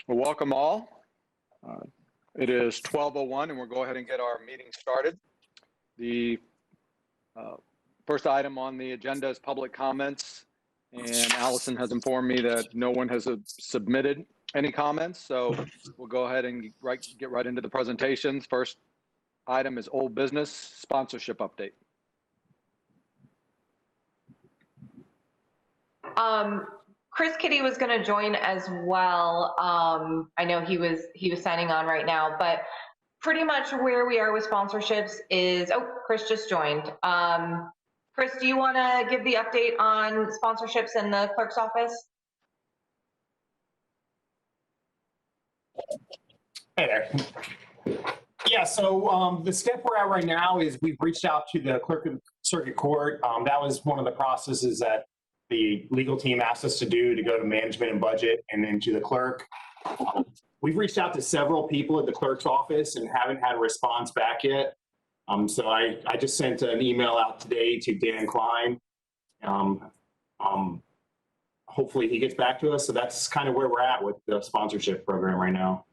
Well, welcome all. It is 12:01 and we'll go ahead and get our meeting started. The first item on the agenda is public comments, and Allison has informed me that no one has submitted any comments, so we'll go ahead and get right into the presentations. First item is old business sponsorship update. Chris Kitty was going to join as well. I know he was signing on right now, but pretty much where we are with sponsorships is, oh, Chris just joined. Chris, do you want to give the update on sponsorships in the clerk's office? Hey there. Yeah, so the step we're at right now is we've reached out to the clerk of circuit court. That was one of the processes that the legal team asked us to do, to go to management and budget and then to the clerk. We've reached out to several people at the clerk's office and haven't had a response back yet. So I just sent an email out today to Dan Klein. Hopefully he gets back to us. So that's kind of where we're at with the sponsorship program right now.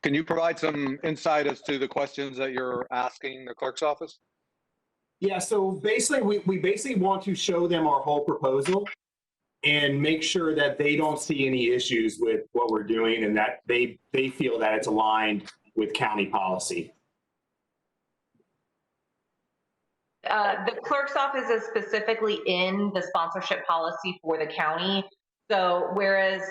Can you provide some insight as to the questions that you're asking the clerk's office? Yeah, so basically, we basically want to show them our whole proposal and make sure that they don't see any issues with what we're doing and that they feel that it's aligned with county policy. The clerk's office is specifically in the sponsorship policy for the county. So whereas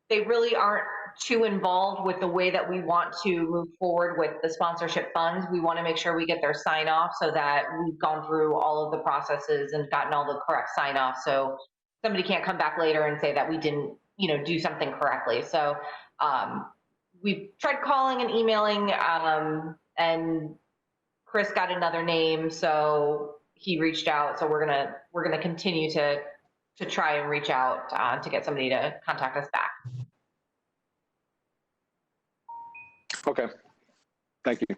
they really aren't too involved with the way that we want to move forward with the sponsorship funds, we want to make sure we get their sign off so that we've gone through all of the processes and gotten all the correct sign off. So somebody can't come back later and say that we didn't, do something correctly. So we've tried calling and emailing, and Chris got another name, so he reached out. So we're gonna continue to try and reach out to get somebody to contact us back. Okay, thank you.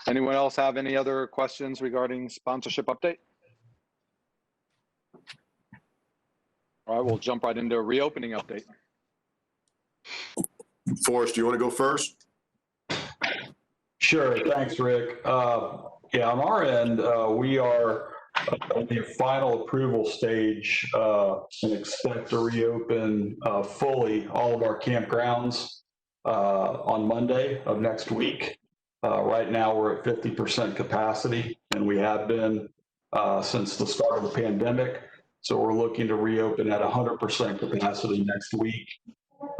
Anyone else have any other questions regarding sponsorship update? All right, we'll jump right into a reopening update. Forrest, do you want to go first? Sure, thanks, Rick. Yeah, on our end, we are at the final approval stage and expect to reopen fully all of our campgrounds on Monday of next week. Right now we're at 50% capacity, and we have been since the start of the pandemic. So we're looking to reopen at 100% capacity next week.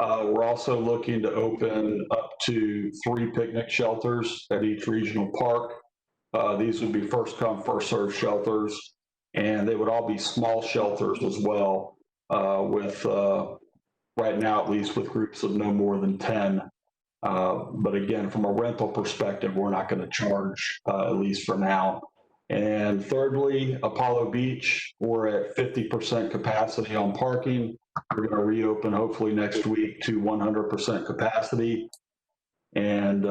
We're also looking to open up to 3 picnic shelters at each regional park. These would be first come, first served shelters, and they would all be small shelters as well, with right now, at least with groups of no more than 10. But again, from a rental perspective, we're not going to charge, at least for now. And thirdly, Apollo Beach, we're at 50% capacity on parking. We're going to reopen hopefully next week to 100% capacity. And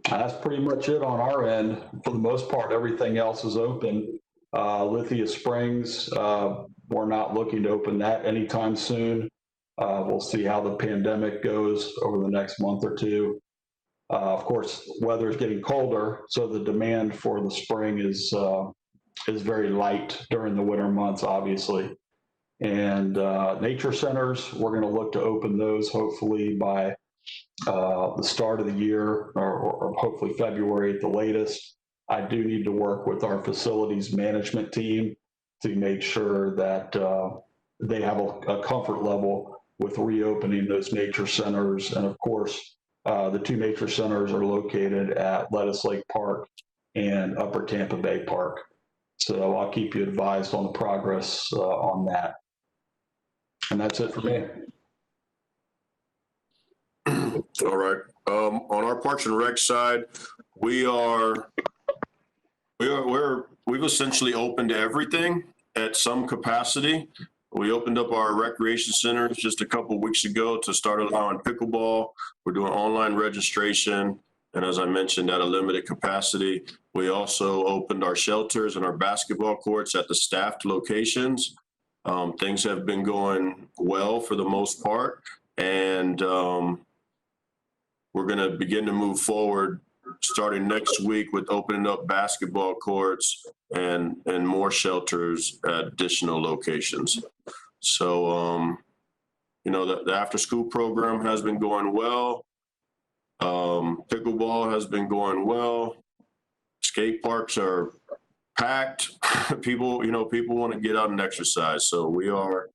that's pretty much it on our end. For the most part, everything else is open. Lithia Springs, we're not looking to open that anytime soon. We'll see how the pandemic goes over the next month or two. Of course, weather is getting colder, so the demand for the spring is very light during the winter months, obviously. And nature centers, we're going to look to open those hopefully by the start of the year, or hopefully February at the latest. I do need to work with our facilities management team to make sure that they have a comfort level with reopening those nature centers. And of course, the 2 nature centers are located at Lettuce Lake Park and Upper Tampa Bay Park. So I'll keep you advised on the progress on that. And that's it for me. All right. On our Parks and Rec side, we've essentially opened everything at some capacity. We opened up our recreation centers just a couple of weeks ago to start allowing pickleball. We're doing online registration, and as I mentioned, at a limited capacity. We also opened our shelters and our basketball courts at the staffed locations. Things have been going well for the most part, and we're going to begin to move forward starting next week with opening up basketball courts and more shelters at additional locations. So, the after-school program has been going well. Pickleball has been going well. Skate parks are packed. People want to get out and exercise. So we are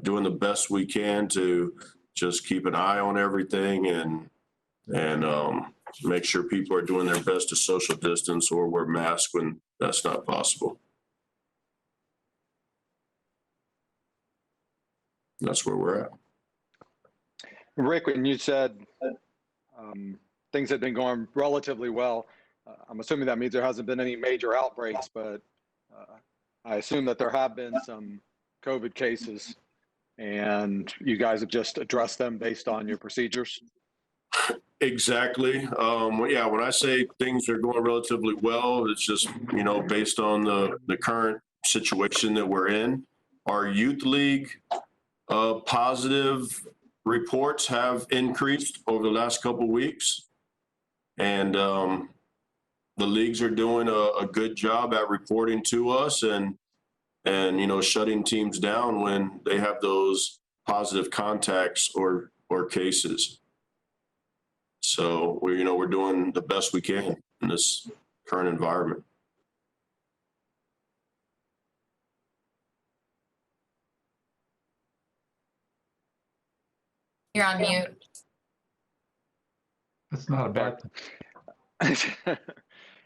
doing the best we can to just keep an eye on everything and make sure people are doing their best to social distance or wear masks when that's not possible. That's where we're at. Rick, when you said things have been going relatively well, I'm assuming that means there hasn't been any major outbreaks, but I assume that there have been some COVID cases and you guys have just addressed them based on your procedures? Exactly. Yeah, when I say things are going relatively well, it's just, based on the current situation that we're in. Our youth league positive reports have increased over the last couple of weeks. And the leagues are doing a good job at reporting to us and shutting teams down when they have those positive contacts or cases. So we're doing the best we can in this current environment. You're on mute. That's not a bad thing.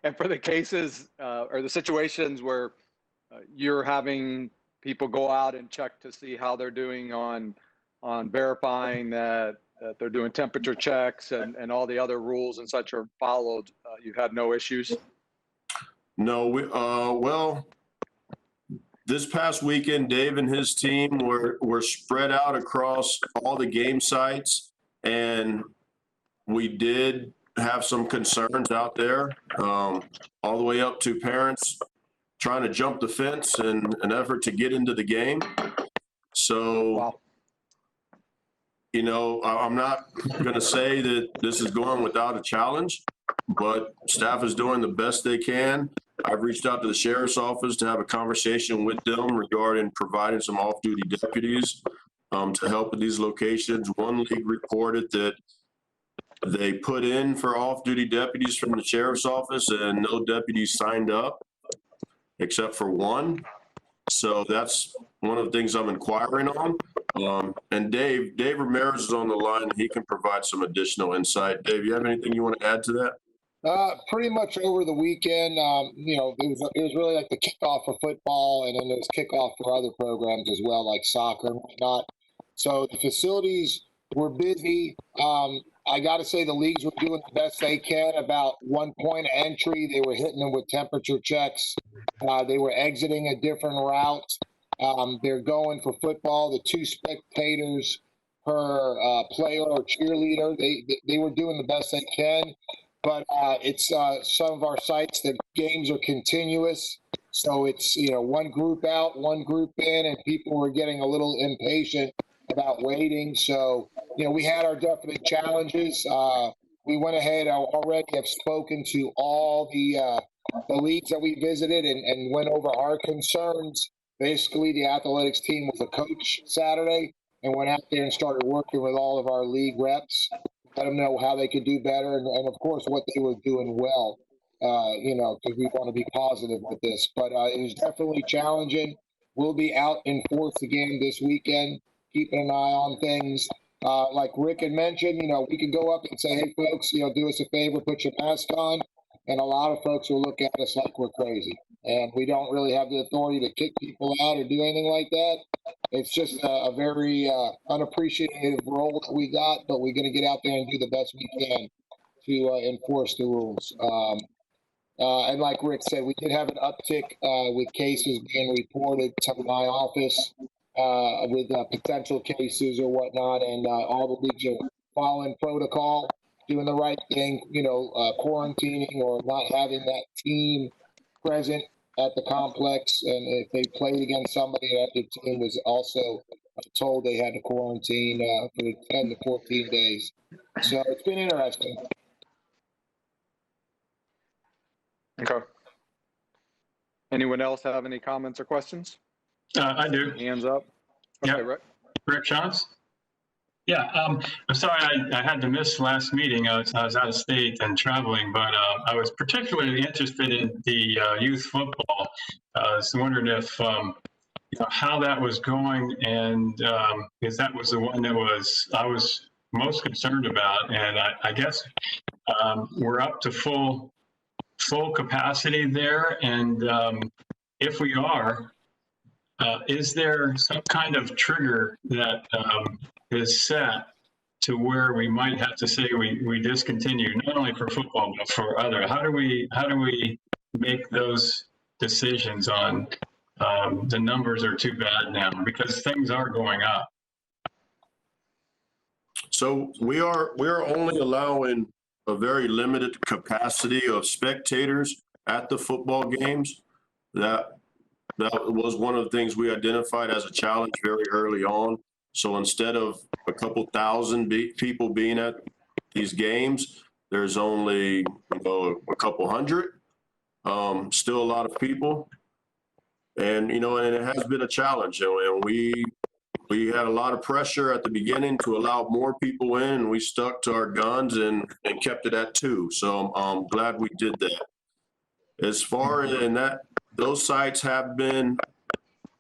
And for the cases or the situations where you're having people go out and check to see how they're doing on verifying that they're doing temperature checks and all the other rules and such are followed, you've had no issues? No, well, this past weekend, Dave and his team were spread out across all the game sites, and we did have some concerns out there, all the way up to parents trying to jump the fence in an effort to get into the game. So, Wow. I'm not going to say that this is going without a challenge, but staff is doing the best they can. I've reached out to the sheriff's office to have a conversation with them regarding providing some off-duty deputies to help with these locations. One league reported that they put in for off-duty deputies from the sheriff's office and no deputies signed up except for one. So that's one of the things I'm inquiring on. And Dave Ramirez is on the line. He can provide some additional insight. Dave, you have anything you want to add to that? Pretty much over the weekend, it was really like the kickoff for football, and then there was kickoff for other programs as well, like soccer and whatnot. So the facilities were busy. I got to say the leagues were doing the best they can. About one point of entry, they were hitting them with temperature checks. They were exiting a different route. They're going for football, the 2 spectators per player or cheerleader. They were doing the best they can. But it's some of our sites, the games are continuous. So it's, one group out, one group in, and people were getting a little impatient about waiting. So, we had our definite challenges. We went ahead, already have spoken to all the leagues that we visited and went over our concerns. Basically, the athletics team was a coach Saturday and went out there and started working with all of our league reps. Let them know how they could do better, and of course, what they were doing well, because we want to be positive with this. But it was definitely challenging. We'll be out in force again this weekend, keeping an eye on things. Like Rick had mentioned, we can go up and say, hey, folks, do us a favor, put your mask on. And a lot of folks will look at us like we're crazy. And we don't really have the authority to kick people out or do anything like that. It's just a very unappreciated role that we got, but we're going to get out there and do the best we can to enforce the rules. And like Rick said, we did have an uptick with cases being reported to my office with potential cases or whatnot, and all the leagues are following protocol, doing the right thing, quarantining or not having that team present at the complex, and if they played against somebody that the team was also told they had to quarantine for the 10 to 14 days. So it's been interesting. Okay. Anyone else have any comments or questions? I do. Hands up. Yeah. Okay, Rick. Rick Shantz? Yeah, I'm sorry I had to miss last meeting. I was out of state and traveling, but I was particularly interested in the youth football. I was wondering if, how that was going, and because that was the one that I was most concerned about. And I guess we're up to full capacity there. And if we are, is there some kind of trigger that is set to where we might have to say we discontinue, not only for football but for other? How do we make those decisions on the numbers are too bad now, because things are going up? So we are only allowing a very limited capacity of spectators at the football games. That was one of the things we identified as a challenge very early on. So instead of a couple thousand people being at these games, there's only a couple hundred. Still a lot of people, and and it has been a challenge. And we had a lot of pressure at the beginning to allow more people in, and we stuck to our guns and kept it at 2. So I'm glad we did that. As far as those sites have been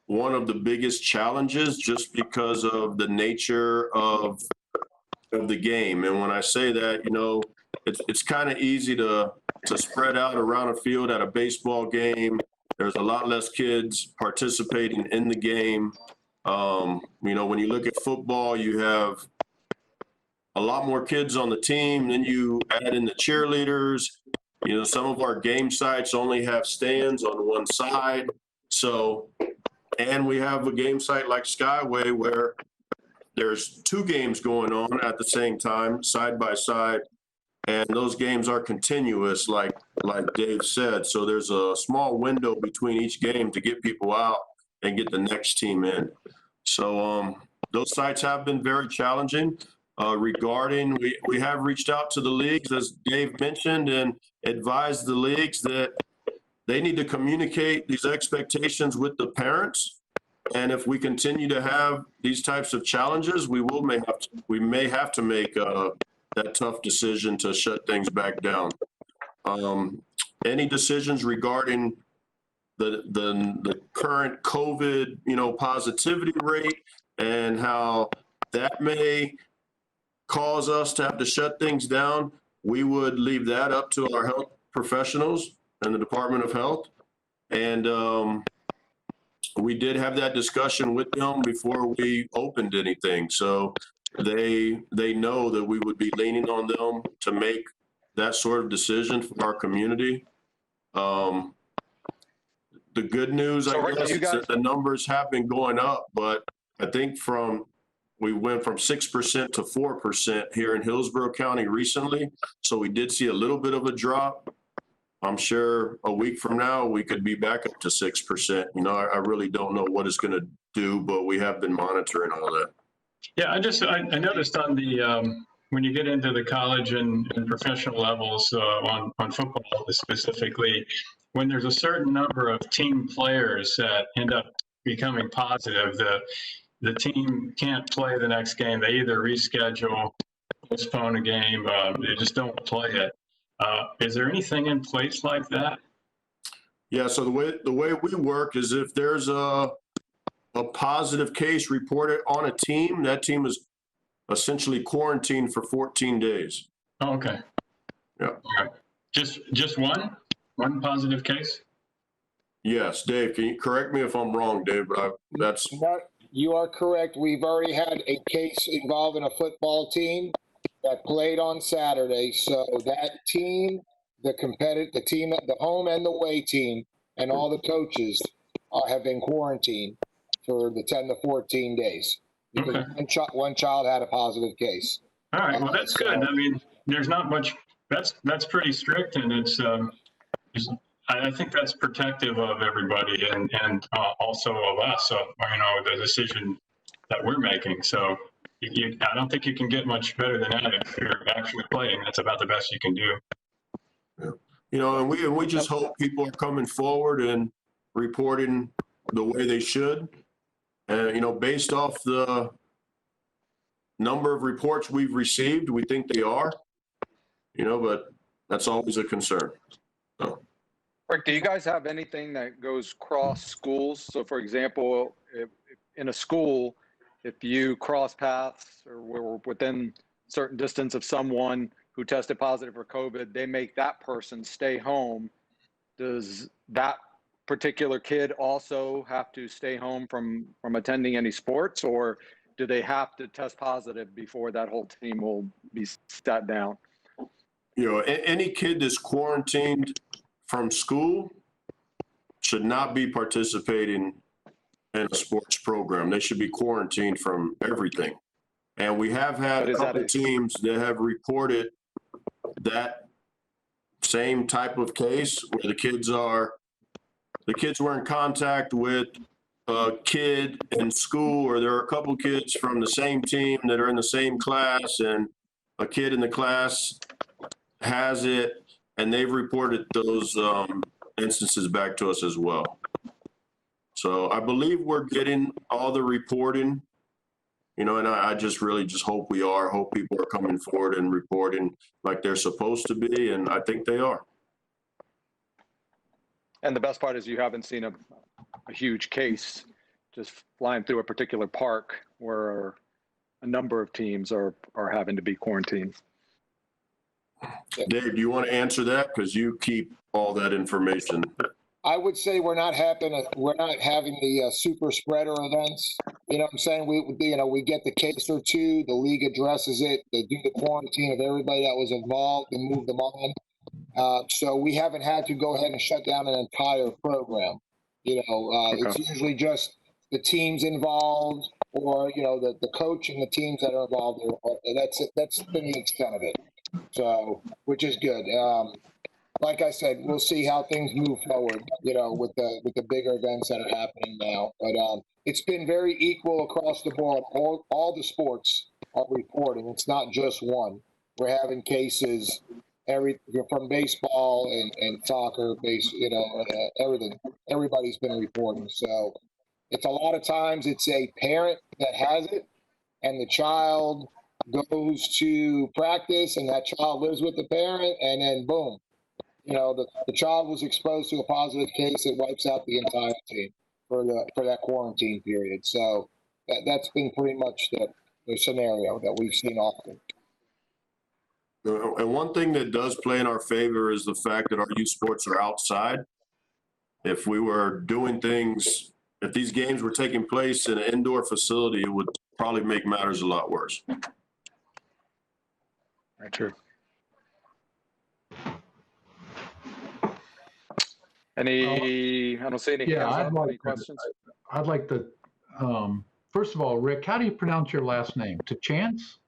one of the biggest challenges, just because of the nature of the game. And when I say that, it's kind of easy to spread out around a field at a baseball game. There's a lot less kids participating in the game. When you look at football, you have a lot more kids on the team. Then you add in the cheerleaders. Some of our game sites only have stands on one side. So, and we have a game site like Skyway where there's 2 games going on at the same time, side by side. And those games are continuous, like Dave said. So there's a small window between each game to get people out and get the next team in. So those sites have been very challenging. Regarding, we have reached out to the leagues, as Dave mentioned, and advised the leagues that they need to communicate these expectations with the parents. And if we continue to have these types of challenges, we may have to make that tough decision to shut things back down. Any decisions regarding the current COVID, positivity rate and how that may cause us to have to shut things down, we would leave that up to our health professionals and the Department of Health. And we did have that discussion with them before we opened anything. So they know that we would be leaning on them to make that sort of decision for our community. The good news, I guess, is that the numbers have been going up, but I think we went from 6% to 4% here in Hillsborough County recently. So we did see a little bit of a drop. I'm sure a week from now, we could be back up to 6%. I really don't know what it's going to do, but we have been monitoring all that. Yeah, I noticed on the, when you get into the college and professional levels on football specifically, when there's a certain number of team players that end up becoming positive, the team can't play the next game. They either reschedule, postpone a game, they just don't play it. Is there anything in place like that? Yeah, so the way we work is if there's a positive case reported on a team, that team is essentially quarantined for 14 days. Oh, okay. Yeah. All right. Just one positive case? Yes, Dave, can you correct me if I'm wrong, Dave, but You are correct. We've already had a case involving a football team that played on Saturday. So that team, the team, the home and the away team, and all the coaches have been quarantined for the 10 to 14 days. Because one child had a positive case. All right, well, that's good. I mean, there's not much, that's pretty strict, and it's I think that's protective of everybody and also of us, of, the decision that we're making. So I don't think you can get much better than that if you're actually playing. That's about the best you can do. And we just hope people are coming forward and reporting the way they should. And, based off the number of reports we've received, we think they are, but that's always a concern. So. Rick, do you guys have anything that goes cross schools? So for example, if in a school, if you cross paths or were within certain distance of someone who tested positive for COVID, they make that person stay home. Does that particular kid also have to stay home from attending any sports, or do they have to test positive before that whole team will be sat down? Any kid that's quarantined from school should not be participating in a sports program. They should be quarantined from everything. And we have had a couple teams that have reported that same type of case where the kids were in contact with a kid in school, or there are a couple kids from the same team that are in the same class, and a kid in the class has it, and they've reported those instances back to us as well. So I believe we're getting all the reporting, and I just really just hope we are. Hope people are coming forward and reporting like they're supposed to be, and I think they are. And the best part is you haven't seen a huge case just flying through a particular park where a number of teams are having to be quarantined. Dave, do you want to answer that? Because you keep all that information. I would say we're not having the super spreader events. You know what I'm saying? We get the case or two, the league addresses it, they do the quarantine of everybody that was involved and move them on. So we haven't had to go ahead and shut down an entire program. It's usually just the teams involved, or the coach and the teams that are involved. That's been the extent of it. So, which is good. Like I said, we'll see how things move forward, with the bigger events that are happening now. But it's been very equal across the board. All the sports are reporting. It's not just one. We're having cases from baseball and soccer, everything. Everybody's been reporting. So it's a lot of times it's a parent that has it, and the child goes to practice, and that child lives with the parent, and then boom. The child was exposed to a positive case. It wipes out the entire team for that quarantine period. So that's been pretty much the scenario that we've seen often. And one thing that does play in our favor is the fact that our youth sports are outside. If we were doing things, if these games were taking place in an indoor facility, it would probably make matters a lot worse. Very true. I don't see any hands up. Any questions? I'd like to, first of all, Rick, how do you pronounce your last name? Chance?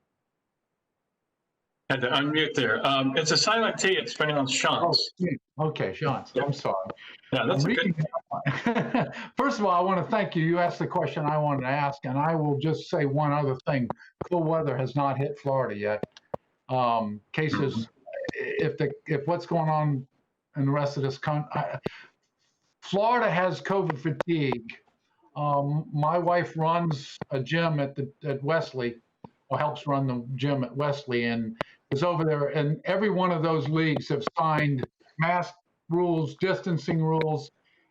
Had to unmute there. It's a silent T. It's pronounced Shantz. Okay, Shantz. I'm sorry. Yeah, that's good. First of all, I want to thank you. You asked the question I wanted to ask, and I will just say one other thing. Cool weather has not hit Florida yet. Cases, if what's going on in the rest of this country, Florida has COVID fatigue. My wife runs a gym at Wesley, or helps run the gym at Wesley, and is over there. And every one of those leagues have signed mask rules, distancing rules.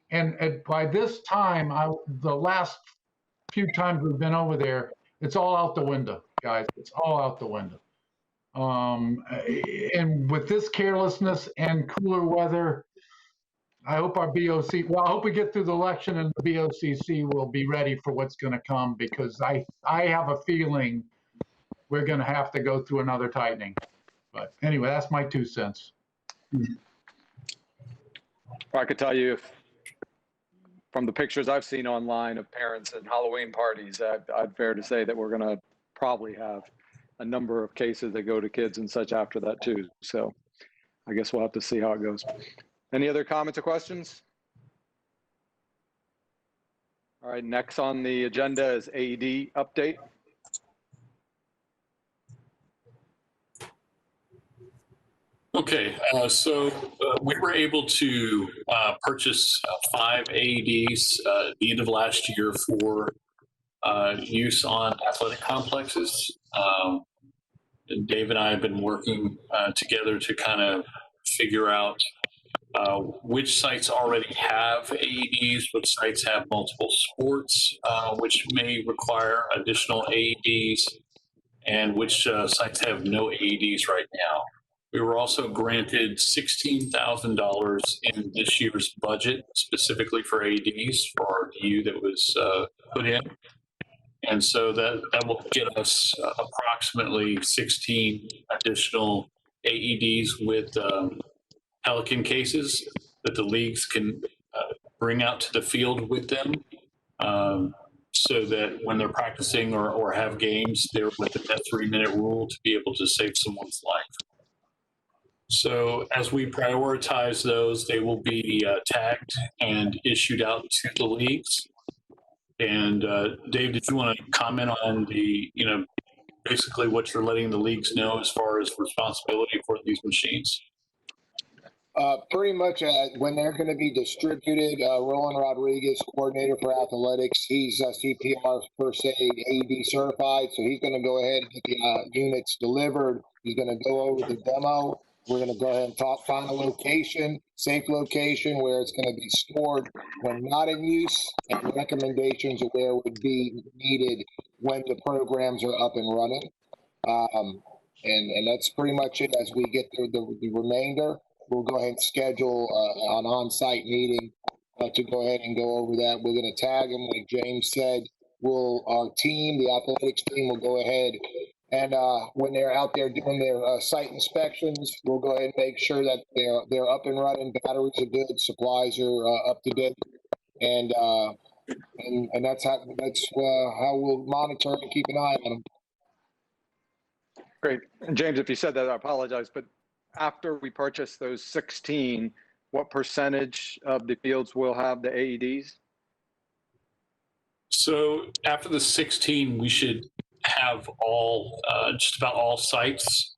And by this time, the last few times we've been over there, it's all out the window, guys. It's all out the window. And with this carelessness and cooler weather, I hope I hope we get through the election and the BOCC will be ready for what's going to come, because I have a feeling we're going to have to go through another tightening. But anyway, that's my 2 cents. I could tell you, from the pictures I've seen online of parents at Halloween parties, I'd fair to say that we're going to probably have a number of cases that go to kids and such after that too. So I guess we'll have to see how it goes. Any other comments or questions? All right, next on the agenda is AED update. Okay, we were able to purchase 5 AEDs at the end of last year for use on athletic complexes. Dave and I have been working together to kind of figure out which sites already have AEDs, which sites have multiple sports, which may require additional AEDs, and which sites have no AEDs right now. We were also granted $16,000 in this year's budget specifically for AEDs for our DU that was put in. And so that will get us approximately 16 additional AEDs with Pelican cases that the leagues can bring out to the field with them, so that when they're practicing or have games, they're within that 3-minute rule to be able to save someone's life. So as we prioritize those, they will be tagged and issued out to the leagues. And Dave, did you want to comment on the, basically what you're letting the leagues know as far as responsibility for these machines? Pretty much when they're going to be distributed, Roland Rodriguez, coordinator for athletics, he's CPR first aid AED certified, so he's going to go ahead and get the units delivered. He's going to go over the demo. We're going to go ahead and find a location, safe location where it's going to be stored when not in use, and recommendations of where it would be needed when the programs are up and running. And that's pretty much it. As we get through the remainder, we'll go ahead and schedule an on-site meeting to go ahead and go over that. We're going to tag them, like James said. Our team, the athletics team, will go ahead and when they're out there doing their site inspections, we'll go ahead and make sure that they're up and running. Batteries are good, supplies are up to date, and that's how we'll monitor and keep an eye on them. Great. And James, if you said that, I apologize, but after we purchase those 16, what percentage of the fields will have the AEDs? So after the 16, we should have just about all sites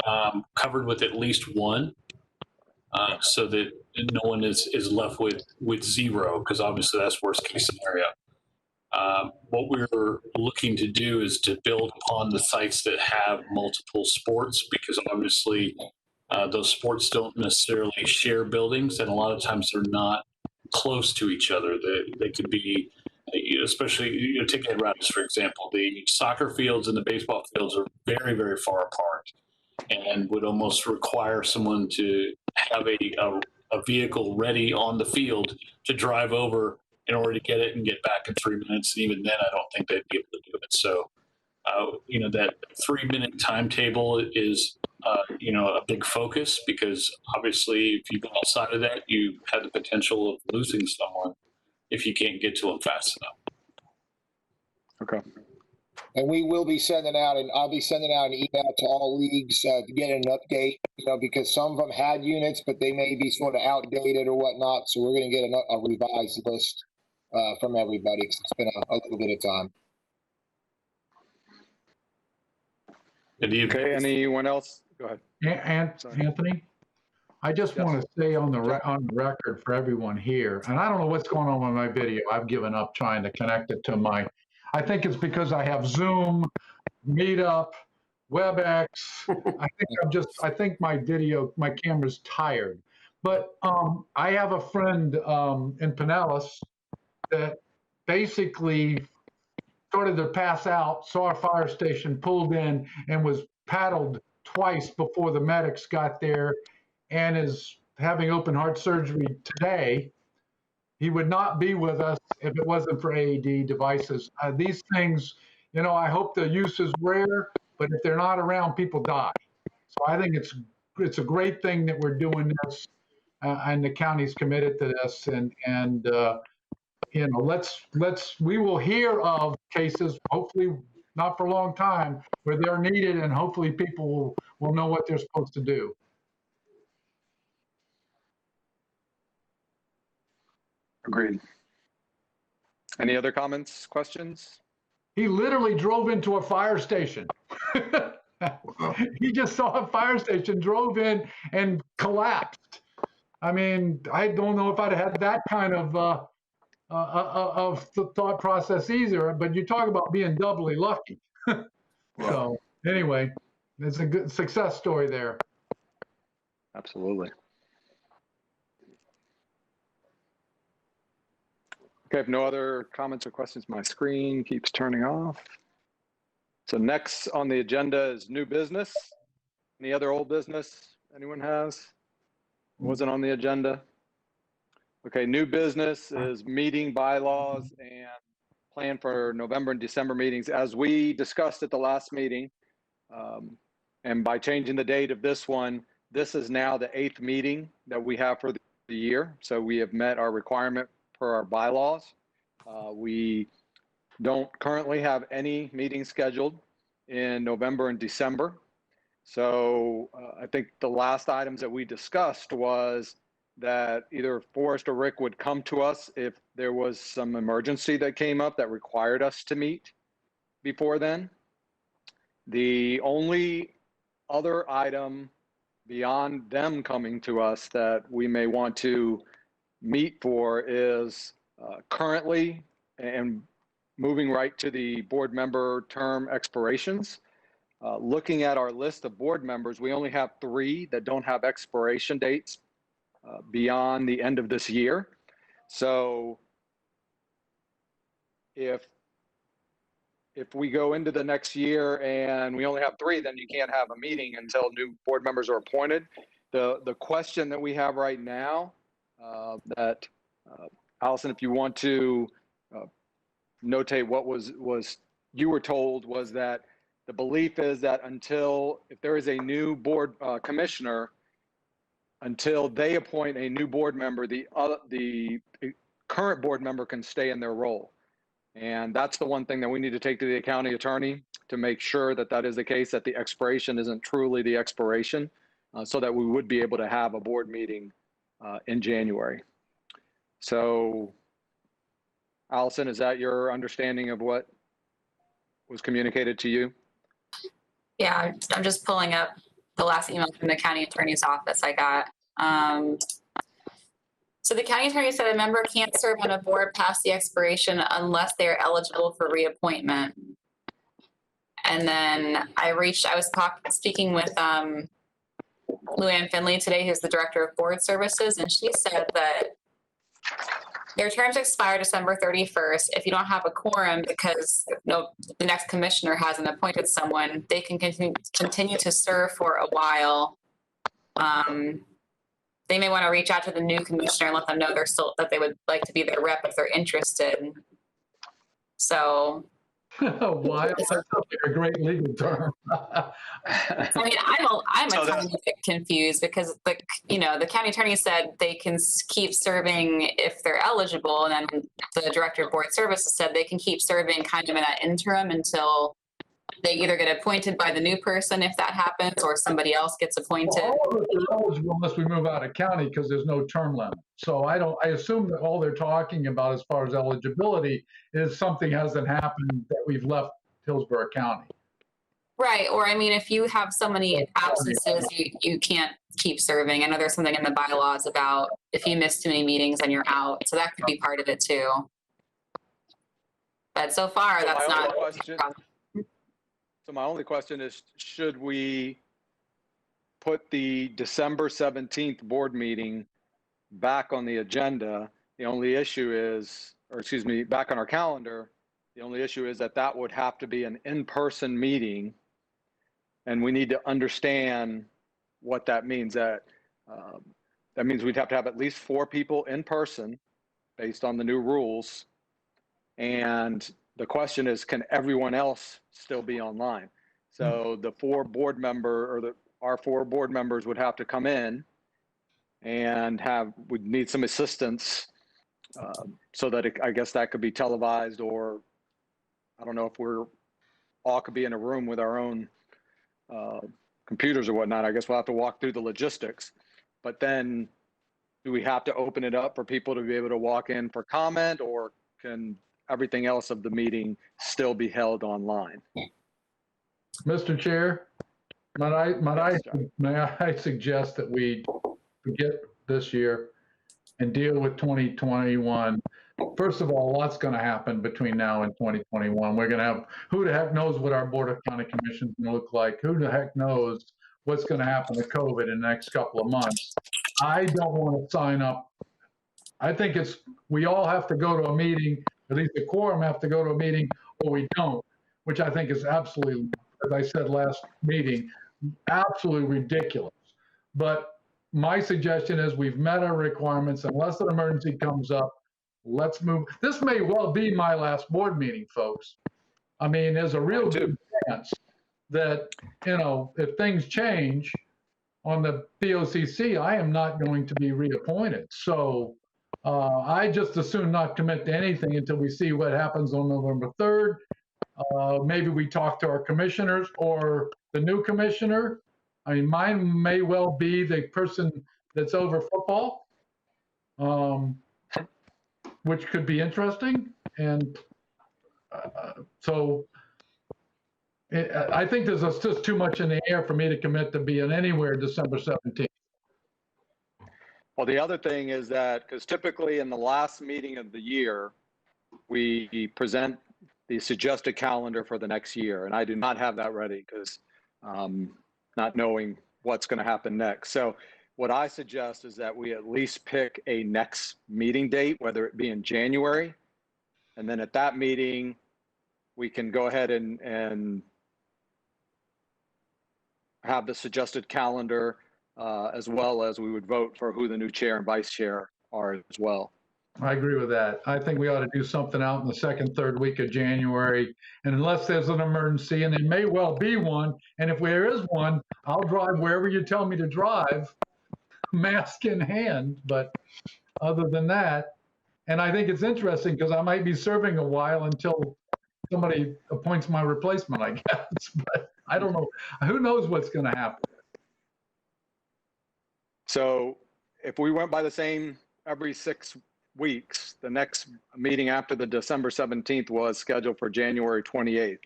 covered with at least one, so that no one is left with zero, because obviously that's worst case scenario. What we're looking to do is to build upon the sites that have multiple sports, because obviously those sports don't necessarily share buildings, and a lot of times they're not close to each other. They could be, especially, take Ed Routes, for example. The soccer fields and the baseball fields are very, very far apart, and would almost require someone to have a vehicle ready on the field to drive over in order to get it and get back in 3 minutes. And even then, I don't think they'd be able to do it. So, that 3-minute timetable is, a big focus, because obviously if you go outside of that, you have the potential of losing someone if you can't get to them fast enough. Okay. And we will be sending out, and I'll be sending out an email to all leagues to get an update, because some of them had units, but they may be sort of outdated or whatnot. So we're going to get a revised list from everybody, because it's been a little bit of time. Okay, anyone else? Go ahead. Anthony, I just want to say on the record for everyone here, and I don't know what's going on with my video. I've given up trying to connect it to I think it's because I have Zoom, Meetup, WebEx. I think my camera's tired. But I have a friend in Pinellas that basically started to pass out, saw a fire station, pulled in, and was paddled twice before the medics got there, and is having open heart surgery today. He would not be with us if it wasn't for AED devices. These things, I hope the use is rare, but if they're not around, people die. So I think it's a great thing that we're doing this, and the county's committed to this, and we will hear of cases, hopefully not for a long time, where they're needed, and hopefully people will know what they're supposed to do. Agreed. Any other comments, questions? He literally drove into a fire station. He just saw a fire station, drove in and collapsed. I mean, I don't know if I'd had that kind of thought process either, but you talk about being doubly lucky. So anyway, it's a good success story there. Absolutely. Okay, if no other comments or questions, my screen keeps turning off. So next on the agenda is new business. Any other old business anyone has? Wasn't on the agenda. Okay, new business is meeting bylaws and plan for November and December meetings. As we discussed at the last meeting, and by changing the date of this one, this is now the 8th meeting that we have for the year. So we have met our requirement per our bylaws. We don't currently have any meetings scheduled in November and December. So I think the last items that we discussed was that either Forrest or Rick would come to us if there was some emergency that came up that required us to meet before then. The only other item beyond them coming to us that we may want to meet for is currently, and moving right to the board member term expirations. Looking at our list of board members, we only have 3 that don't have expiration dates beyond the end of this year. So if we go into the next year and we only have 3, then you can't have a meeting until new board members are appointed. The question that we have right now that Allison, if you want to notate what was you were told, was that the belief is that until, if there is a new board commissioner, until they appoint a new board member, the current board member can stay in their role. And that's the one thing that we need to take to the county attorney to make sure that that is the case, that the expiration isn't truly the expiration, so that we would be able to have a board meeting in January. So, Allison, is that your understanding of what was communicated to you? Yeah, I'm just pulling up the last email from the county attorney's office I got. So the county attorney said a member can't serve on a board past the expiration unless they are eligible for reappointment. And then I was speaking with Luann Finley today, who's the director of board services, and she said that their terms expire December 31st. If you don't have a quorum because the next commissioner hasn't appointed someone, they can continue to serve for a while. They may want to reach out to the new commissioner and let them know that they would like to be their rep if they're interested. So. Why? That's a great legal term. I mean, I'm a tiny bit confused because the county attorney said they can keep serving if they're eligible, and then the director of board services said they can keep serving kind of in that interim until they either get appointed by the new person, if that happens, or somebody else gets appointed. Well, all of us are eligible unless we move out of county because there's no term limit. So I assume that all they're talking about as far as eligibility is something hasn't happened that we've left Hillsborough County. Right. Or, I mean, if you have so many absences, you can't keep serving. I know there's something in the bylaws about if you miss too many meetings, then you're out. So that could be part of it too. But so far, So that's not. So my only question is, should we put the December 17th board meeting back on the agenda? The only issue is, back on our calendar, the only issue is that would have to be an in-person meeting. And we need to understand what that means. That means we'd have to have at least 4 people in person based on the new rules. And the question is, can everyone else still be online? So the 4 board member, or our 4 board members would have to come in and would need some assistance so that I guess that could be televised, or I don't know if we're all could be in a room with our own computers or whatnot. I guess we'll have to walk through the logistics. But then do we have to open it up for people to be able to walk in for comment, or can everything else of the meeting still be held online? Mr. Chair, may I suggest that we forget this year and deal with 2021? First of all, a lot's going to happen between now and 2021. We're going to have, who the heck knows what our Board of County Commissions is going to look like? Who the heck knows what's going to happen with COVID in the next couple of months? I don't want to sign up. I think we all have to go to a meeting, at least the quorum have to go to a meeting, or we don't, which I think is absolutely, as I said last meeting, absolutely ridiculous. But my suggestion is we've met our requirements. Unless an emergency comes up, let's move. This may well be my last board meeting, folks. I mean, there's a real good chance that, you know, if things change on the BOCC, I am not going to be reappointed. So I just as soon not commit to anything until we see what happens on November 3rd. Maybe we talk to our commissioners or the new commissioner. I mean, mine may well be the person that's over football, which could be interesting. And so I think there's just too much in the air for me to commit to being anywhere December 17th. Well, the other thing is that, because typically in the last meeting of the year, we present the suggested calendar for the next year. And I do not have that ready because not knowing what's going to happen next. So what I suggest is that we at least pick a next meeting date, whether it be in January. And then at that meeting, we can go ahead and have the suggested calendar, as well as we would vote for who the new chair and vice chair are as well. I agree with that. I think we ought to do something out in the second, third week of January. And unless there's an emergency, and there may well be one, and if there is one, I'll drive wherever you tell me to drive, mask in hand. But other than that, and I think it's interesting because I might be serving a while until somebody appoints my replacement, I guess. But I don't know. Who knows what's going to happen? So if we went by the same every 6 weeks, the next meeting after the December 17th was scheduled for January 28th.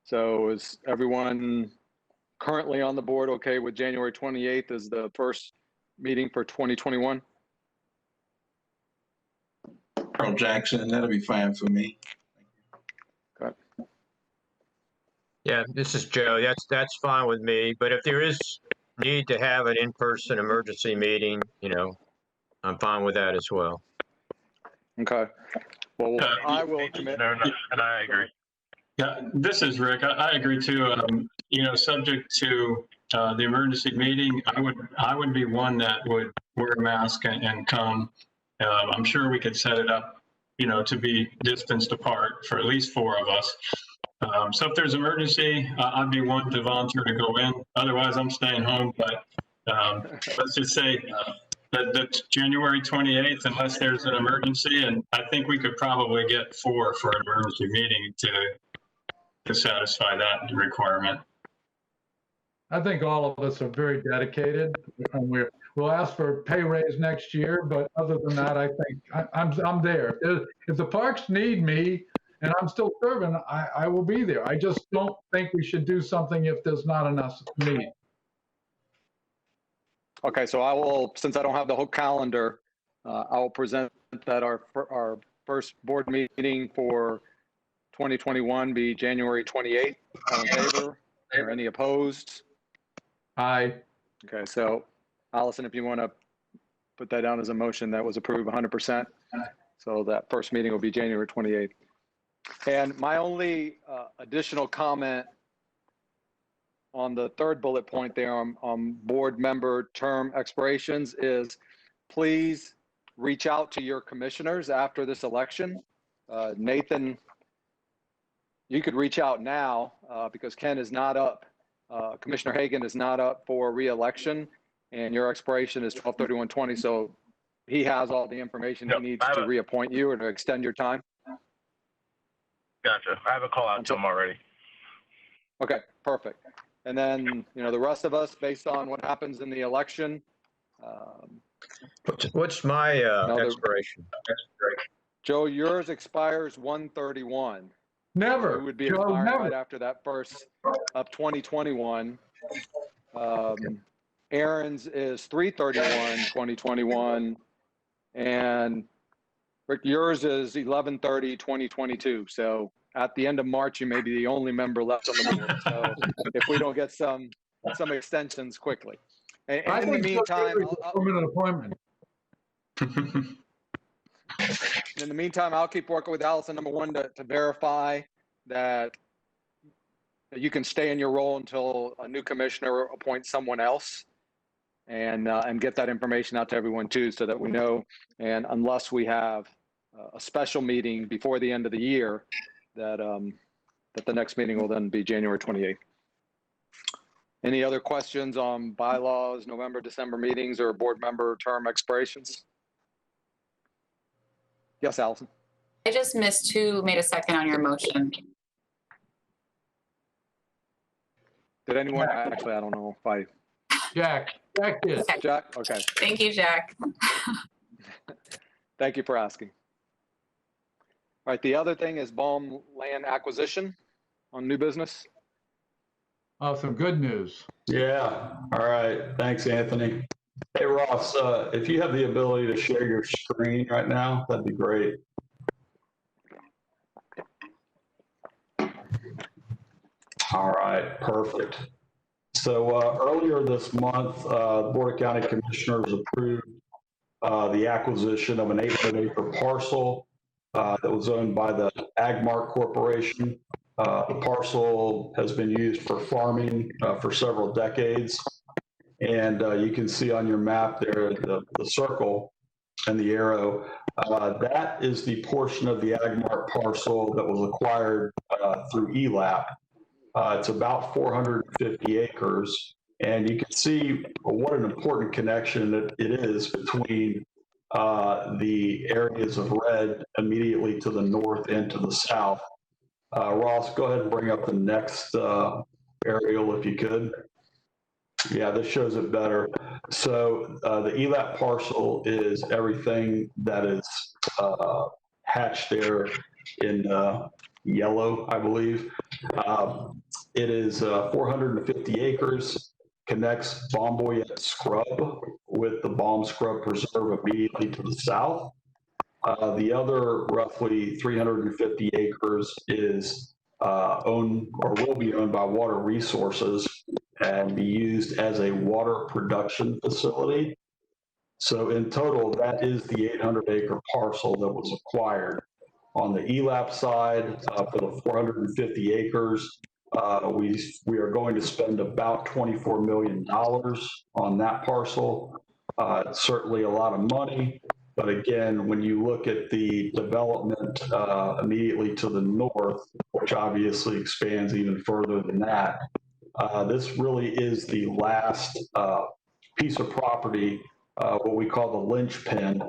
So is everyone currently on the board okay with January 28th as the first meeting for 2021? Earl Jackson, that'll be fine for me. Okay. Yeah, this is Joe. That's fine with me. But if there is need to have an in-person emergency meeting, you know, I'm fine with that as well. Okay. Well, I will commit. And I agree. Yeah, this is Rick. I agree too. You know, subject to the emergency meeting, I would be one that would wear a mask and come. I'm sure we could set it up, you know, to be distanced apart for at least 4 of us. So if there's emergency, I'd be one to volunteer to go in. Otherwise, I'm staying home. But let's just say that January 28th, unless there's an emergency, and I think we could probably get 4 for an emergency meeting to satisfy that requirement. I think all of us are very dedicated, and we'll ask for a pay raise next year. But other than that, I think I'm there. If the parks need me and I'm still serving, I will be there. I just don't think we should do something if there's not enough need. Okay, so I will, since I don't have the whole calendar, I will present that our first board meeting for 2021 be January 28th. All in favor? Or any opposed? Aye. Okay, so Allison, if you want to put that down as a motion, that was approved 100%. So that first meeting will be January 28th. And my only additional comment on the third bullet point there on board member term expirations is please reach out to your commissioners after this election. Nathan, you could reach out now because Ken is not up. Commissioner Hagan is not up for re-election and your expiration is 12/31/20. So he has all the information he needs to reappoint you or to extend your time. Gotcha. I have a call out to him already. Okay, perfect. And then, you know, the rest of us, based on what happens in the election, What's my No, expiration? Joe, yours expires 1/31. Never. It would be Joe, expiring never. right after that first of 2021. Aaron's is 3/31/2021, and Rick, yours is 11/30/2022. So at the end of March, you may be the only member left on the board. So if we don't get some extensions quickly. And I in the think meantime, permanent appointment. in the meantime, I'll keep working with Allison, number one, to verify that you can stay in your role until a new commissioner appoints someone else, and get that information out to everyone too, so that we know. And unless we have a special meeting before the end of the year, that the next meeting will then be January 28th. Any other questions on bylaws, November, December meetings, or board member term expirations? Yes, Allison. I just missed who made a second on your motion. Did anyone? Actually, I don't know if I. Jack did. Okay. Jack? Okay. Thank you, Jack. Thank you for asking. All right, the other thing is Balm land acquisition on new business. Oh, some good news. Yeah, all right. Thanks, Anthony. Hey, Ross, if you have the ability to share your screen right now, that'd be great. All right, perfect. So earlier this month, the Board of County Commissioners approved the acquisition of an 800-acre parcel that was owned by the Agmark Corporation. The parcel has been used for farming for several decades. And you can see on your map there, the circle and the arrow. That is the portion of the Agmark parcel that was acquired through ELAP. It's about 450 acres. And you can see what an important connection it is between the areas of red immediately to the north and to the south. Ross, go ahead and bring up the next aerial if you could. Yeah, this shows it better. So the ELAP parcel is everything that is hatched there in yellow, I believe. It is 450 acres, connects Bomboyette Scrub with the Balm Scrub Preserve immediately to the south. The other roughly 350 acres is owned or will be owned by Water Resources and be used as a water production facility. So in total, that is the 800-acre parcel that was acquired. On the ELAP side, for the 450 acres, we are going to spend about $24 million on that parcel. It's certainly a lot of money. But again, when you look at the development immediately to the north, which obviously expands even further than that, this really is the last piece of property, what we call the linchpin,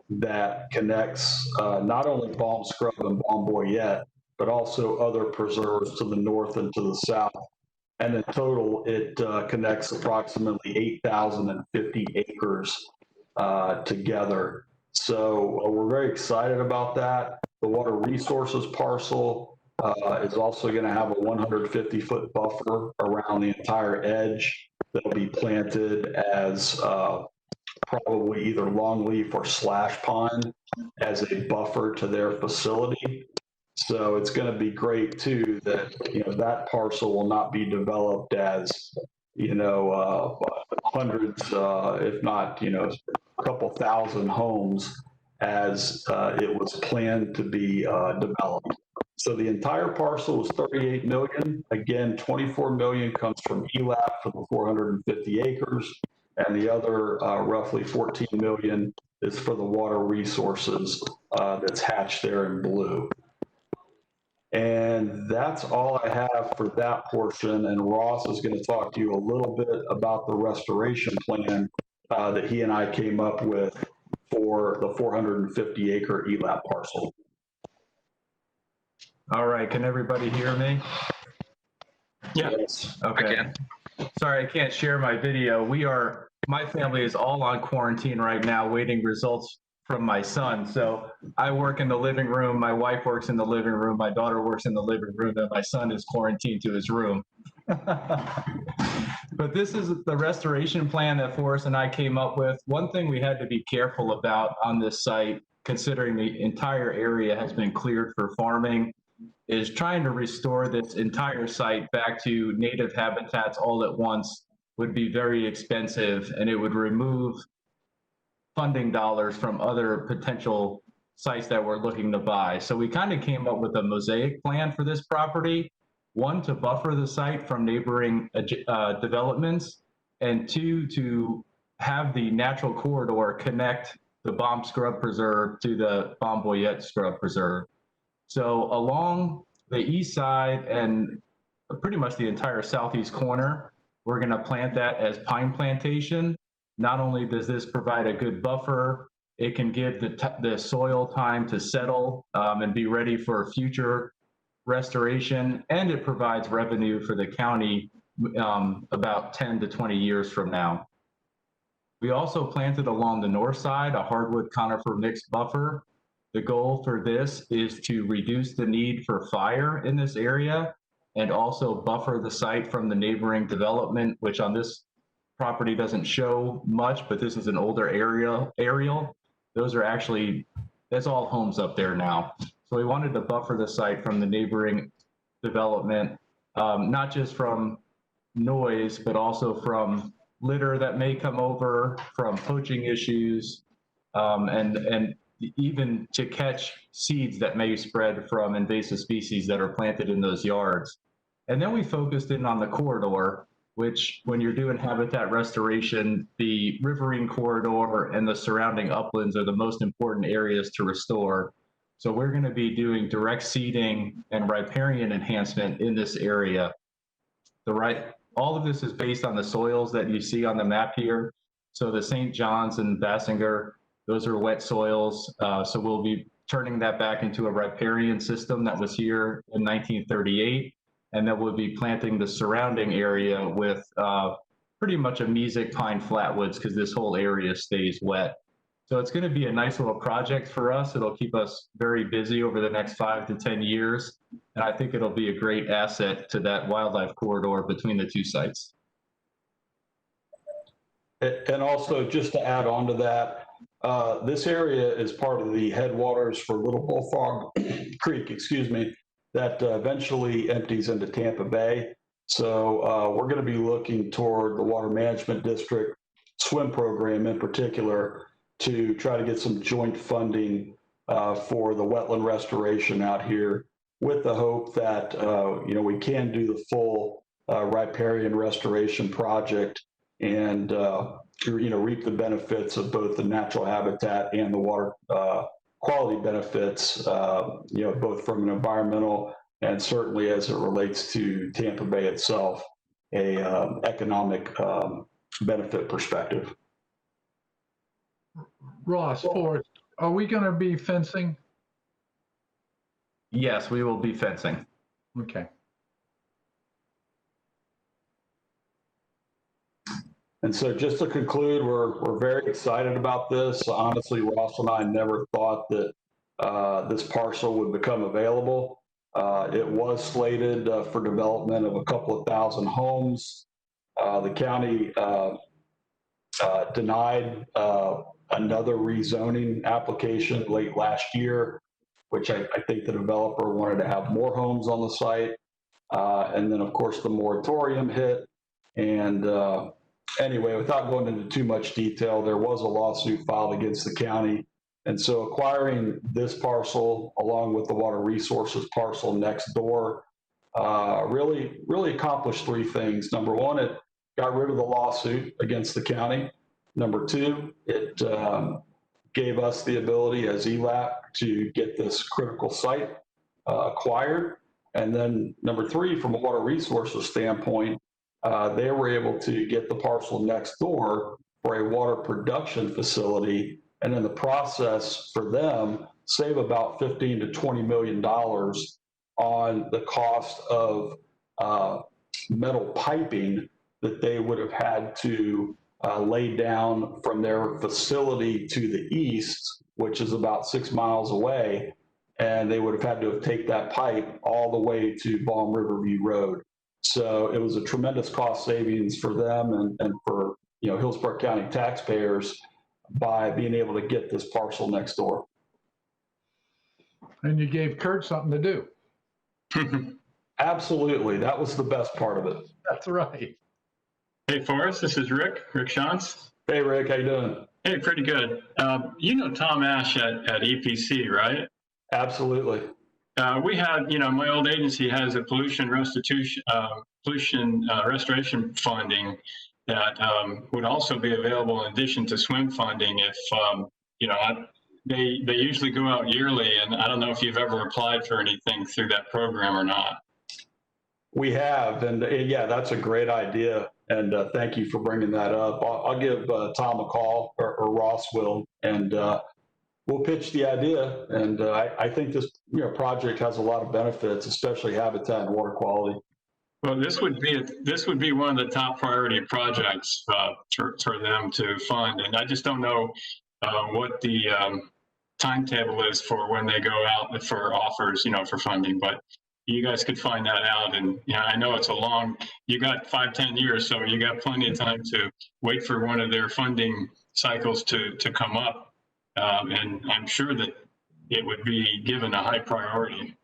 that connects not only Balm Scrub and Bomboyette, but also other preserves to the north and to the south. And in total, it connects approximately 8,050 acres together. So we're very excited about that. The Water Resources parcel is also going to have a 150-foot buffer around the entire edge that'll be planted as probably either longleaf or slash pine as a buffer to their facility. So it's going to be great too that, that parcel will not be developed as, hundreds, if not, a couple thousand homes as it was planned to be developed. So the entire parcel was 38 million. Again, 24 million comes from ELAP for the 450 acres, and the other roughly 14 million is for the Water Resources that's hatched there in blue. And that's all I have for that portion. And Ross is going to talk to you a little bit about the restoration plan that he and I came up with for the 450 acre ELAP parcel. All right, can everybody hear me? Yeah. Yes. Okay. Sorry, I can't share my video. We are my family is all on quarantine right now, waiting results from my son. So I work in the living room, my wife works in the living room, my daughter works in the living room, and my son is quarantined to his room. But this is the restoration plan that Forrest and I came up with. One thing we had to be careful about on this site, considering the entire area has been cleared for farming, is trying to restore this entire site back to native habitats all at once would be very expensive, and it would remove funding dollars from other potential sites that we're looking to buy. So we kind of came up with a mosaic plan for this property. One, to buffer the site from neighboring developments, and two, to have the natural corridor connect the Balm Scrub Preserve to the Balm Boyette Scrub Preserve. So along the east side and pretty much the entire southeast corner, we're going to plant that as pine plantation. Not only does this provide a good buffer, it can give the soil time to settle and be ready for future restoration, and it provides revenue for the county about 10 to 20 years from now. We also planted along the north side a hardwood conifer mixed buffer. The goal for this is to reduce the need for fire in this area and also buffer the site from the neighboring development, which on this property doesn't show much, but this is an older aerial. Those are actually, that's all homes up there now. So we wanted to buffer the site from the neighboring development, not just from noise, but also from litter that may come over, from poaching issues, and even to catch seeds that may spread from invasive species that are planted in those yards. And then we focused in on the corridor, which when you're doing habitat restoration, the riverine corridor and the surrounding uplands are the most important areas to restore. So we're going to be doing direct seeding and riparian enhancement in this area. All of this is based on the soils that you see on the map here. So the St. John's and Basinger, those are wet soils. So we'll be turning that back into a riparian system that was here in 1938. And then we'll be planting the surrounding area with pretty much a mesic pine flatwoods, because this whole area stays wet. So it's going to be a nice little project for us. It'll keep us very busy over the next 5 to 10 years. And I think it'll be a great asset to that wildlife corridor between the two sites. And also, just to add on to that, this area is part of the headwaters for Little Bullfrog Creek, that eventually empties into Tampa Bay. So we're going to be looking toward the Water Management District swim program in particular to try to get some joint funding for the wetland restoration out here, with the hope that we can do the full riparian restoration project and reap the benefits of both the natural habitat and the water quality benefits, both from an environmental and certainly as it relates to Tampa Bay itself, a economic benefit perspective. Ross, Forrest, are we going to be fencing? Yes, we will be fencing. Okay. And so just to conclude, we're very excited about this. Honestly, Ross and I never thought that this parcel would become available. It was slated for development of a couple of thousand homes. The county denied another rezoning application late last year, which I think the developer wanted to have more homes on the site. And then, of course, the moratorium hit. And anyway, without going into too much detail, there was a lawsuit filed against the county. And so acquiring this parcel along with the water resources parcel next door really accomplished three things. Number one, it got rid of the lawsuit against the county. Number two, it gave us the ability as ELAP to get this critical site acquired. And then number three, from a water resources standpoint, they were able to get the parcel next door for a water production facility, and in the process for them, save about $15 to $20 million on the cost of metal piping that they would have had to laid down from their facility to the east, which is about 6 miles away. And they would have had to have taken that pipe all the way to Balm Riverview Road. So it was a tremendous cost savings for them and for, Hillsborough County taxpayers by being able to get this parcel next door. And you gave Kurt something to do. Absolutely. That was the best part of it. That's right. Hey, Forrest, this is Rick Shantz. Hey, Rick, how you doing? Hey, pretty good. You know Tom Ash at EPC, right? Absolutely. We had, my old agency has a pollution restoration funding that would also be available in addition to swim funding if, they usually go out yearly, and I don't know if you've ever applied for anything through that program or not. We have, and yeah, that's a great idea. And thank you for bringing that up. I'll give Tom a call, or Ross will, and we'll pitch the idea. And I think this project has a lot of benefits, especially habitat and water quality. Well, this would be one of the top priority projects for them to fund, and I just don't know what the timetable is for when they go out for offers, for funding. But you guys could find that out, and I know it's you got 5-10 years, so you got plenty of time to wait for one of their funding cycles to come up, and I'm sure that it would be given a high priority.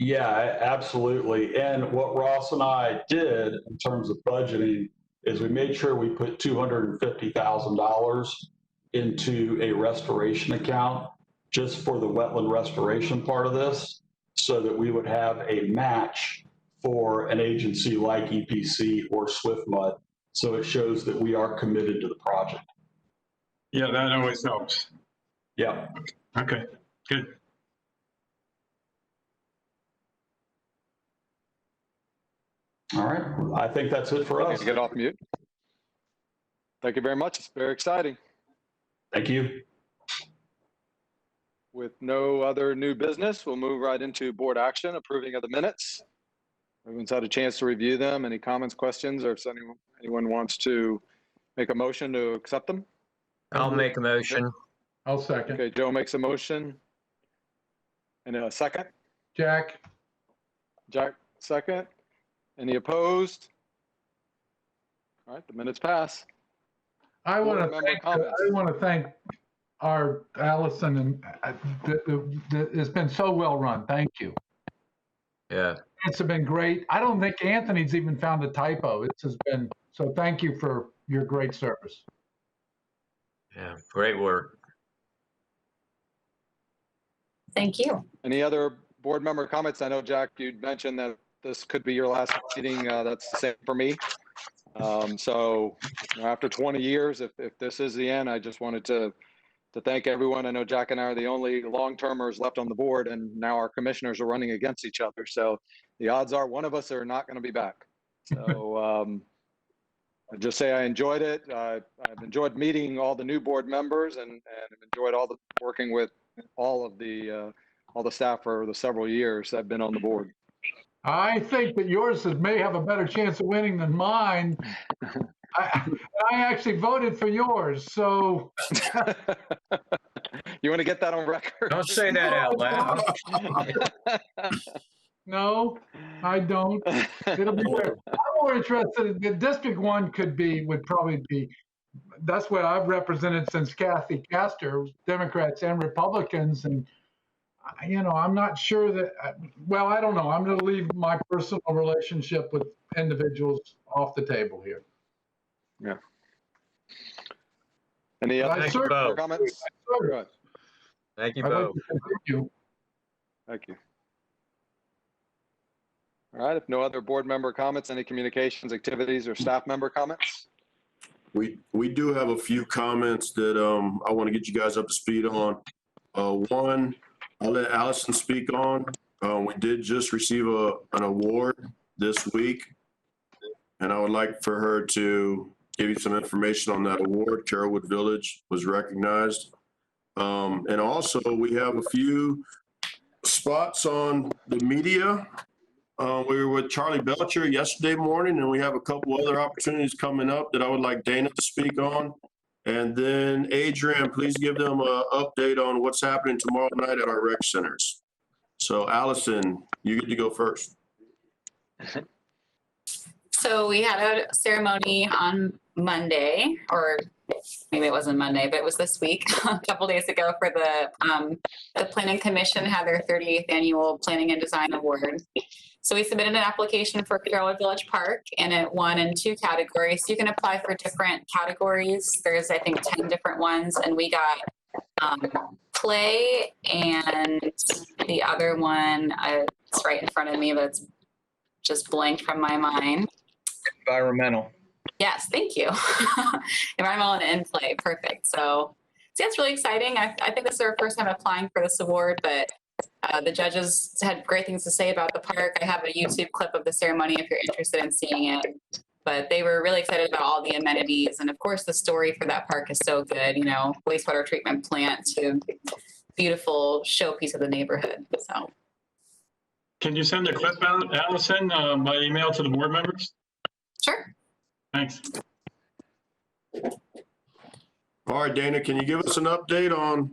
Yeah, absolutely. And what Ross and I did in terms of budgeting is we made sure we put $250,000 into a restoration account just for the wetland restoration part of this, so that we would have a match for an agency like EPC or SwiftMud. So it shows that we are committed to the project. Yeah, that always helps. Yeah. Okay, good. All right. I think that's it for us. Get off mute. Thank you very much. It's very exciting. Thank you. With no other new business, we'll move right into board action, approving of the minutes. Everyone's had a chance to review them. Any comments, questions, or if anyone wants to make a motion to accept them? I'll make a motion. I'll second. Okay, Joe makes a motion. And a second? Jack? Jack, second. Any opposed? All right, the minutes pass. I want to thank our Allison, and it's been so well run. Thank you. Yeah. It's been great. I don't think Anthony's even found a typo. It has been, so thank you for your great service. Yeah, great work. Thank you. Any other board member comments? I know, Jack, you'd mentioned that this could be your last meeting. That's the same for me. So after 20 years, if this is the end, I just wanted to thank everyone. I know Jack and I are the only long-termers left on the board, and now our commissioners are running against each other. So the odds are one of us are not going to be back. So I just say I enjoyed it. I've enjoyed meeting all the new board members, and enjoyed working with all the staff for the several years I've been on the board. I think that yours may have a better chance of winning than mine. I actually voted for yours, so. You want to get that on record? Don't say that out loud. No, I don't. It'll be better. I'm more interested in District 1 would probably be, that's what I've represented since Kathy Castor, Democrats and Republicans, and I'm not sure that, well, I don't know. I'm going to leave my personal relationship with individuals off the table here. Yeah. Any other comments? Thank you both. Thank you. Thank you. All right. If no other board member comments, any communications, activities, or staff member comments? We do have a few comments that I want to get you guys up to speed on. One, I'll let Allison speak on. We did just receive an award this week, and I would like for her to give you some information on that award. Carrollwood Village was recognized. And also we have a few spots on the media We were with Charlie Belcher yesterday morning, and we have a couple other opportunities coming up that I would like Dana to speak on. And then Adrian, please give them an update on what's happening tomorrow night at our rec centers. So Allison, you get to go first. So we had a ceremony on Monday, or maybe it wasn't Monday, but it was this week, a couple days ago, for the Planning Commission had their 38th annual Planning and Design Award. So we submitted an application for Carrollwood Village Park, and it won in 2 categories. You can apply for different categories. There's, I think, 10 different ones, and we got play, and the other one, it's right in front of me, but it's just blanked from my mind. Environmental. Yes, thank you. Environmental and in-play, perfect. So it's really exciting. I think this is our first time applying for this award, but the judges had great things to say about the park. I have a YouTube clip of the ceremony if you're interested in seeing it. But they were really excited about all the amenities. And of course, the story for that park is so good, you know, wastewater treatment plant to beautiful showpiece of the neighborhood. So. Can you send a clip out, Allison, by email to the board members? Sure. Thanks. All right, Dana, can you give us an update on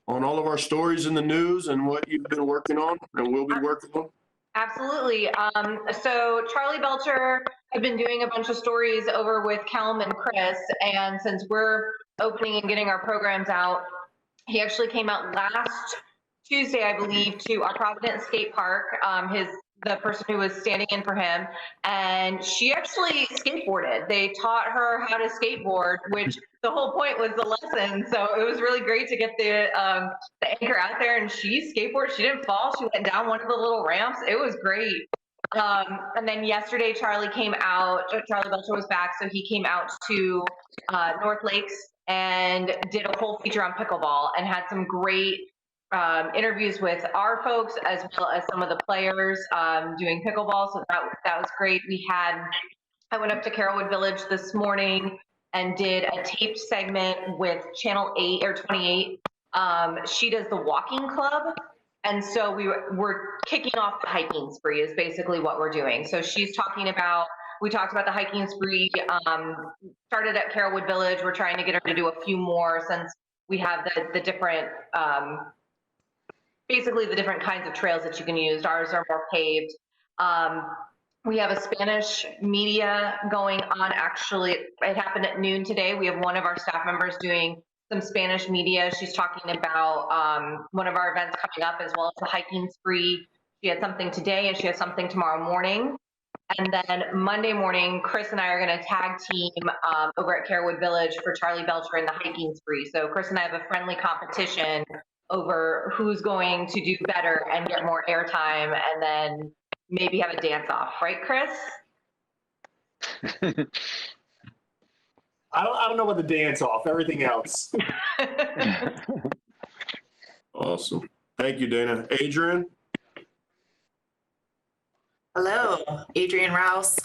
all of our stories in the news and what you've been working on and will be working on? Absolutely. So Charlie Belcher had been doing a bunch of stories over with Kelm and Chris, and since we're opening and getting our programs out, he actually came out last Tuesday, I believe, to our Providence Skate Park, the person who was standing in for him, and she actually skateboarded. They taught her how to skateboard, which the whole point was the lesson. So it was really great to get the anchor out there, and she skateboarded. She didn't fall. She went down one of the little ramps. It was great. And then yesterday, Charlie Belcher was back, so he came out to North Lakes and did a whole feature on pickleball and had some great interviews with our folks as well as some of the players doing pickleball. So that was great. I went up to Carrollwood Village this morning and did a taped segment with Channel 8 or 28. She does the walking club. And so we're kicking off the hiking spree is basically what we're doing. So we talked about the hiking spree, started at Carrollwood Village. We're trying to get her to do a few more since we have the different, basically the different kinds of trails that you can use. Ours are more paved. We have a Spanish media going on. Actually, it happened at noon today. We have one of our staff members doing some Spanish media. She's talking about one of our events coming up as well as the hiking spree. She had something today and she has something tomorrow morning. And then Monday morning, Chris and I are going to tag team over at Carrollwood Village for Charlie Belcher and the hiking spree. So Chris and I have a friendly competition over who's going to do better and get more airtime, and then maybe have a dance off, right, Chris? I don't know about the dance off, everything else. Awesome. Thank you, Dana. Adrian? Hello, Adrian Rouse.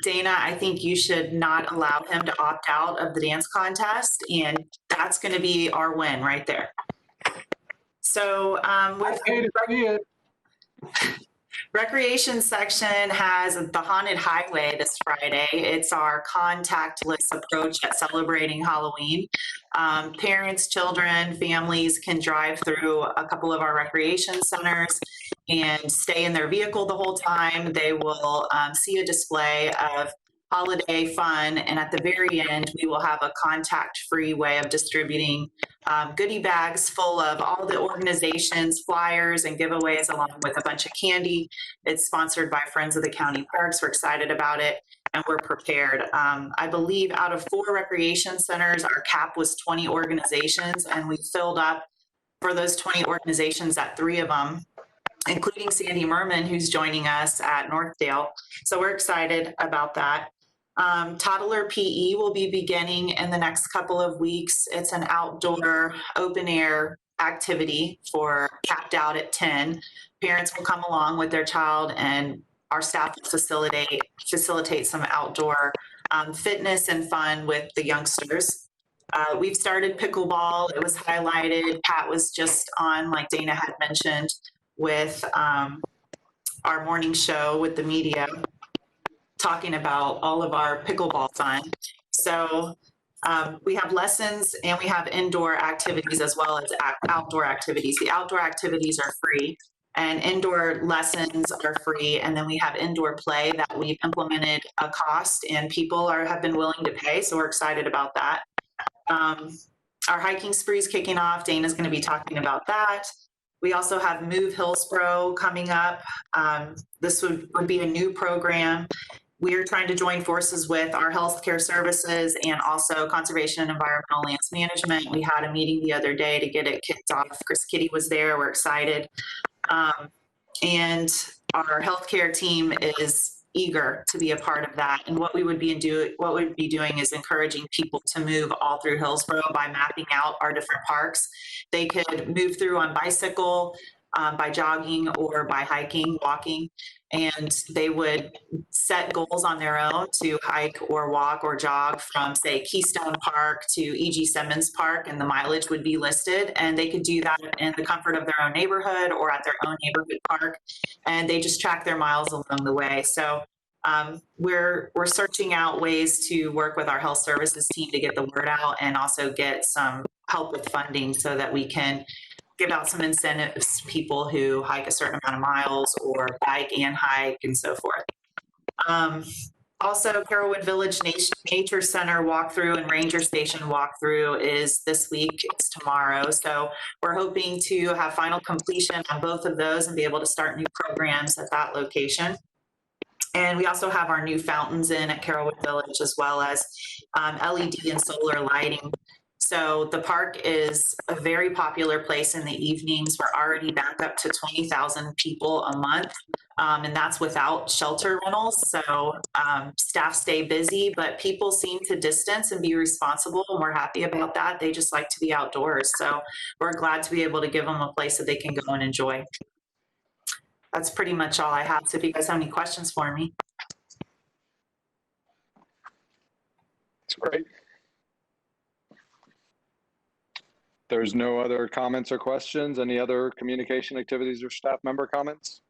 Dana, I think you should not allow him to opt out of the dance contest, and that's going to be our win right there. So Recreation section has the Haunted Highway this Friday. It's our contactless approach at celebrating Halloween. Parents, children, families can drive through a couple of our recreation centers and stay in their vehicle the whole time. They will see a display of holiday fun, and at the very end, we will have a contact-free way of distributing goodie bags full of all the organizations, flyers, and giveaways, along with a bunch of candy. It's sponsored by Friends of the County Parks. We're excited about it, and we're prepared. I believe out of 4 recreation centers, our cap was 20 organizations, and we filled up for those 20 organizations at 3 of them, including Sandy Merman, who's joining us at Northdale. So we're excited about that. Toddler PE will be beginning in the next couple of weeks. It's an outdoor open air activity for capped out at 10. Parents will come along with their child, and our staff will facilitate some outdoor fitness and fun with the youngsters. We've started pickleball. It was highlighted. Pat was just on, like Dana had mentioned, with our morning show with the media, talking about all of our pickleball fun. So we have lessons and we have indoor activities as well as outdoor activities. The outdoor activities are free and indoor lessons are free. And then we have indoor play that we've implemented a cost and people have been willing to pay. So we're excited about that. Our hiking spree is kicking off. Dana's going to be talking about that. We also have Move Hillsborough coming up. This would be a new program. We're trying to join forces with our healthcare services and also conservation and environmental lands management. We had a meeting the other day to get it kicked off. Chris Kitty was there. We're excited. And our healthcare team is eager to be a part of that. And what we would be doing is encouraging people to move all through Hillsborough by mapping out our different parks. They could move through on bicycle, by jogging, or by hiking, walking, and they would set goals on their own to hike or walk or jog from, say, Keystone Park to E.G. Simmons Park, and the mileage would be listed, and they could do that in the comfort of their own neighborhood or at their own neighborhood park, and they just track their miles along the way. So we're searching out ways to work with our health services team to get the word out and also get some help with funding so that we can give out some incentives to people who hike a certain amount of miles or bike and hike and so forth. Also, Carrollwood Village Nature Center walkthrough and Ranger Station walkthrough is this week. It's tomorrow. So we're hoping to have final completion on both of those and be able to start new programs at that location. And we also have our new fountains in at Carrollwood Village, as well as LED and solar lighting. So the park is a very popular place in the evenings. We're already back up to 20,000 people a month, and that's without shelter rentals. So staff stay busy, but people seem to distance and be responsible, and we're happy about that. They just like to be outdoors. So we're glad to be able to give them a place that they can go and enjoy. That's pretty much all I have. So if you guys have any questions for me. That's great. There's no other comments or questions. Any other communication activities or staff member comments?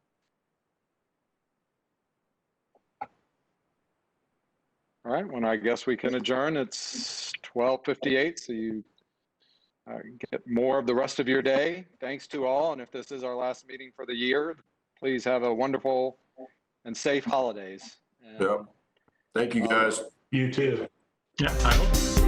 All right, well, I guess we can adjourn. It's 12:58, so you get more of the rest of your day. Thanks to all, and if this is our last meeting for the year, please have a wonderful and safe holidays. Yep. Thank you, guys. You too. Yeah, I hope.